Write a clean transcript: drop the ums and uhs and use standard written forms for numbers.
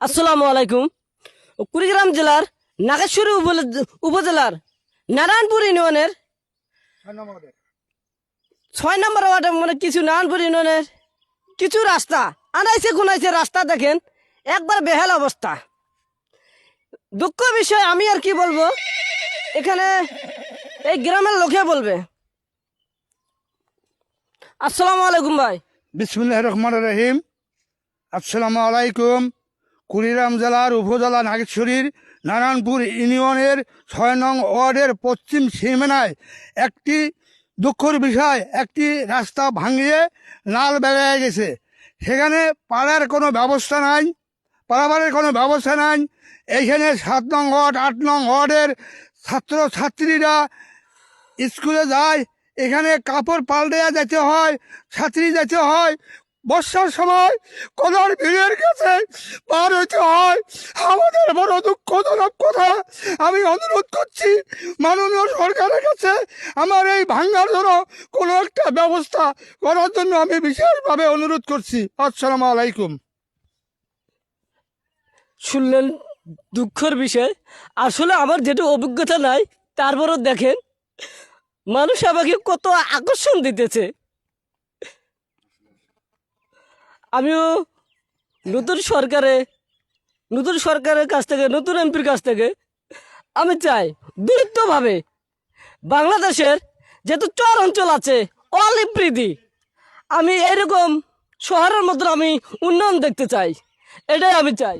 আসসালামু আলাইকুম। কুড়িগ্রাম জেলার নাগেশ্বরী উপজেলার নারায়ণপুর ইউনিয়নের 6 নম্বর ওয়ার্ডে মানে কিছু নারায়ণপুর ইউনিয়নের কিছু রাস্তা আনাইছে খুনাইছে রাস্তা দেখেন একবার বেহাল অবস্থা। দুঃখ বিষয় আমি আর কি বলবো, এখানে এই গ্রামের লোকে বলবে। আসসালামু আলাইকুম ভাই। বিসমিল্লাহির রহমানির রহিম। আসসালামু আলাইকুম। কুড়িগ্রাম জেলার উপজেলা নাগেশ্বরীর নারায়ণপুর ইউনিয়নের 6 নং ওয়ার্ডের পশ্চিম সীমানায় একটি দুঃখের বিষয়, একটি রাস্তা ভাঙিয়ে লাল বেড়ে গেছে। সেখানে পাড়ার কোনো ব্যবস্থা নাই, পারাবারের কোনো ব্যবস্থা নাই। এইখানে 7 নং ওয়ার্ড 8 নং ওয়ার্ডের ছাত্রছাত্রীরা স্কুলে যায়, এখানে কাপড় পাল্টে যেতে হয়, ছাত্রী যেতে হয়। বর্ষার সময় কলার ভিড়ের কাছে পার হইতে হয়। আমাদের বড় দুঃখজনক কথা। আমি অনুরোধ করছি মাননীয় সরকারের কাছে আমার এই ভাঙ্গার জন্য কোনো একটা ব্যবস্থা করার জন্য আমি বিশেষভাবে অনুরোধ করছি। আসসালামু আলাইকুম। শুনলেন দুঃখের বিষয়। আসলে আমার যেটা অভিজ্ঞতা নাই, তারপরও দেখেন মানুষ আমাকে কত আকর্ষণ দিতেছে। আমিও নতুন সরকারের কাছ থেকে, নতুন এমপির কাছ থেকে আমি চাই দ্রুতভাবে বাংলাদেশের যেহেতু চর অঞ্চল আছে অলিপ্রীতি, আমি এরকম শহরের মতো আমি উন্নয়ন দেখতে চাই, এটাই আমি চাই।